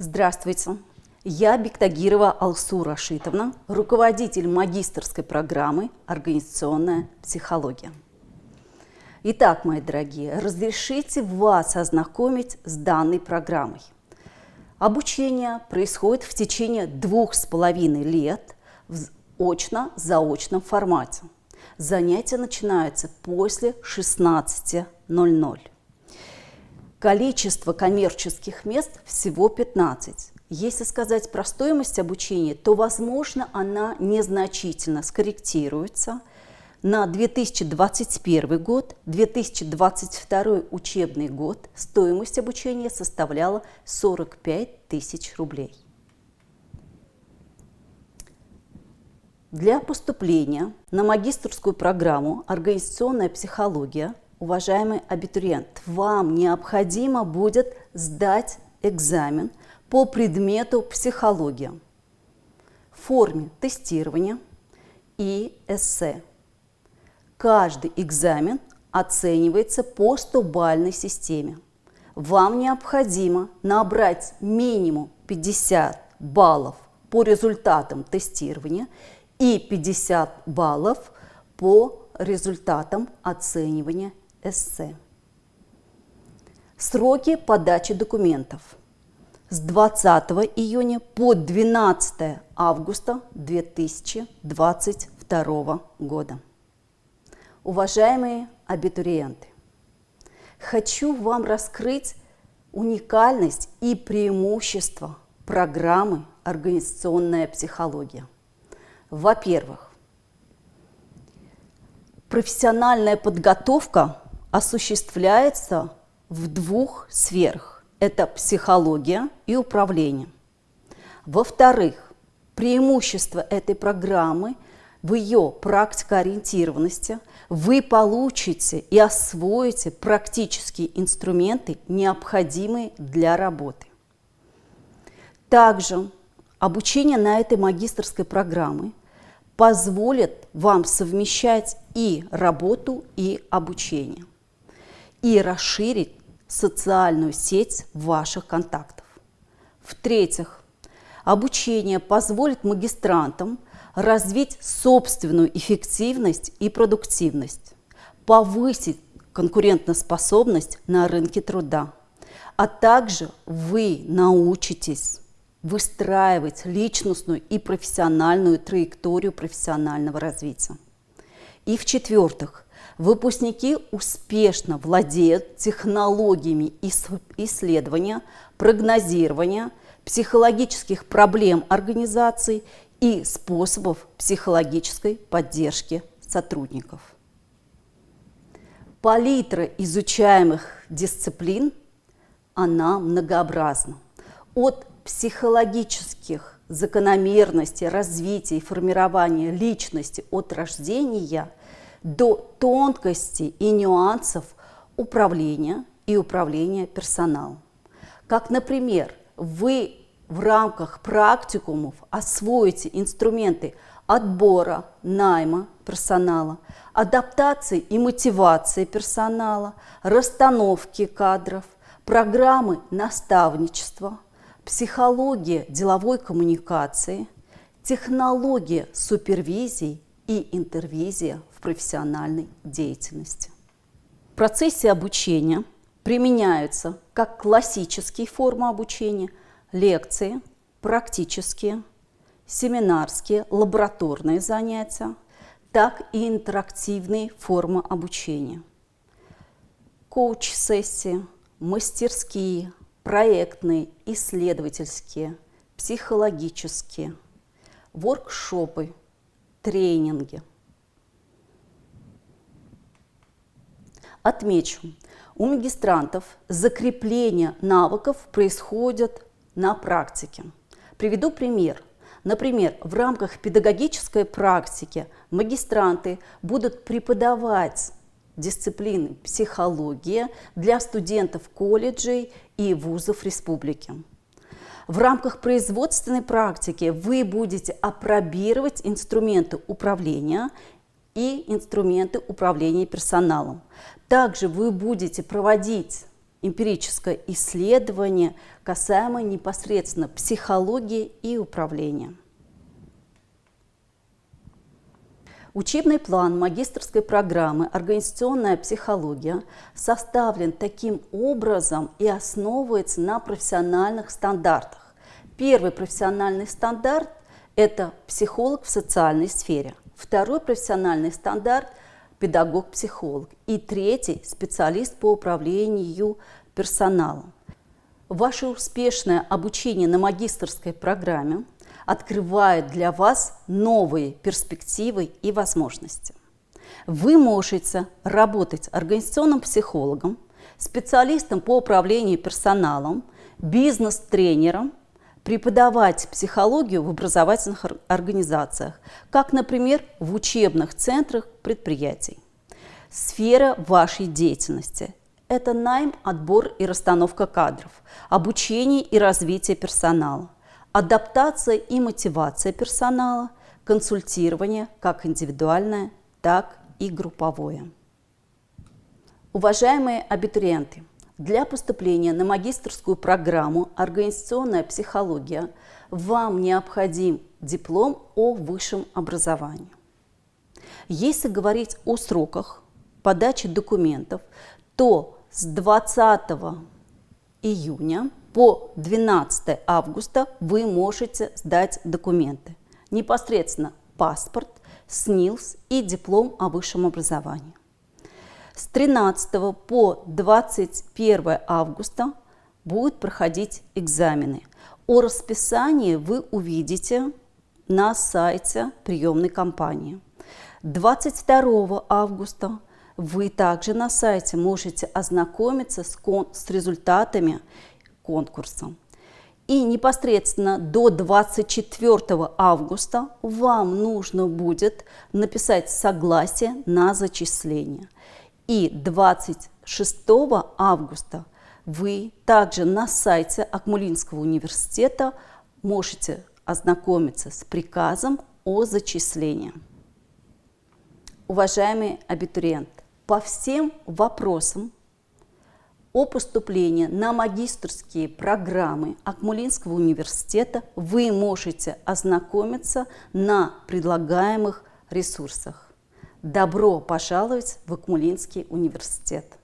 Здравствуйте, я Бектагирова Алсу Рашитовна, руководитель магистерской программы «Организационная психология». Итак, мои дорогие, разрешите вас ознакомить с данной программой. Обучение происходит в течение 2,5 лет в очно-заочном формате. Занятия начинаются после 16:00. Количество коммерческих мест всего 15. Если сказать про стоимость обучения, то, возможно, она незначительно скорректируется. На 2021 год, 2022 учебный год стоимость обучения составляла 45 тысяч рублей. Для поступления на магистерскую программу «Организационная психология», уважаемый абитуриент, вам необходимо будет сдать экзамен по предмету психология в форме тестирования и эссе. Каждый экзамен оценивается по 100-бальной системе. Вам необходимо набрать минимум 50 баллов по результатам тестирования и 50 баллов по результатам оценивания эссе. Сроки подачи документов с 20 июня по 12 августа 2022 года. Уважаемые абитуриенты, хочу вам раскрыть уникальность и преимущества программы «Организационная психология». Во-первых, профессиональная подготовка осуществляется в 2 сферах. Это психология и управление. Во-вторых, преимущество этой программы в ее практикоориентированности. Вы получите и освоите практические инструменты, необходимые для работы. Также обучение на этой магистерской программе позволит вам совмещать и работу, и обучение, и расширить социальную сеть ваших контактов. В-третьих, обучение позволит магистрантам развить собственную эффективность и продуктивность, повысить конкурентоспособность на рынке труда, а также вы научитесь выстраивать личностную и профессиональную траекторию профессионального развития. И в-четвертых, выпускники успешно владеют технологиями исследования, прогнозирования, психологических проблем организаций и способов психологической поддержки сотрудников. Палитра изучаемых дисциплин, она многообразна. От психологических закономерностей развития и формирования личности от рождения до тонкостей и нюансов управления и управления персоналом. Как, например, вы в рамках практикумов освоите инструменты отбора, найма персонала, адаптации и мотивации персонала, расстановки кадров, программы наставничества, психология деловой коммуникации, технология супервизии и интервизия в профессиональной деятельности. В процессе обучения применяются как классические формы обучения, лекции, практические, семинарские, лабораторные занятия, так и интерактивные формы обучения. Коуч-сессии, мастерские, проектные, исследовательские, психологические, воркшопы, тренинги. Отмечу, у магистрантов закрепление навыков происходит на практике. Приведу пример. Например, в рамках педагогической практики магистранты будут преподавать дисциплины психология для студентов колледжей и вузов республики. В рамках производственной практики вы будете апробировать инструменты управления и инструменты управления персоналом. Также вы будете проводить эмпирическое исследование, касаемо непосредственно психологии и управления. Учебный план магистерской программы «Организационная психология» составлен таким образом и основывается на профессиональных стандартах. Первый профессиональный стандарт – это психолог в социальной сфере. Второй профессиональный стандарт – педагог-психолог. И третий – специалист по управлению персоналом. Ваше успешное обучение на магистерской программе открывает для вас новые перспективы и возможности. Вы можете работать организационным психологом, специалистом по управлению персоналом, бизнес-тренером, преподавать психологию в образовательных организациях, как, например, в учебных центрах предприятий. Сфера вашей деятельности – это найм, отбор и расстановка кадров, обучение и развитие персонала, адаптация и мотивация персонала, консультирование как индивидуальное, так и групповое. Уважаемые абитуриенты, для поступления на магистерскую программу «Организационная психология» вам необходим диплом о высшем образовании. Если говорить о сроках подачи документов, то с 20 июня по 12 августа вы можете сдать документы. Непосредственно паспорт, СНИЛС и диплом о высшем образовании. С 13 по 21 августа будут проходить экзамены. О расписании вы увидите на сайте приемной кампании. 22 августа вы также на сайте можете ознакомиться с результатами конкурса. И непосредственно до 24 августа вам нужно будет написать согласие на зачисление. И 26 августа вы также на сайте Акмолинского университета можете ознакомиться с приказом о зачислении. Уважаемые абитуриенты, по всем вопросам о поступлении на магистерские программы Акмолинского университета вы можете ознакомиться на предлагаемых ресурсах. Добро пожаловать в Акмолинский университет!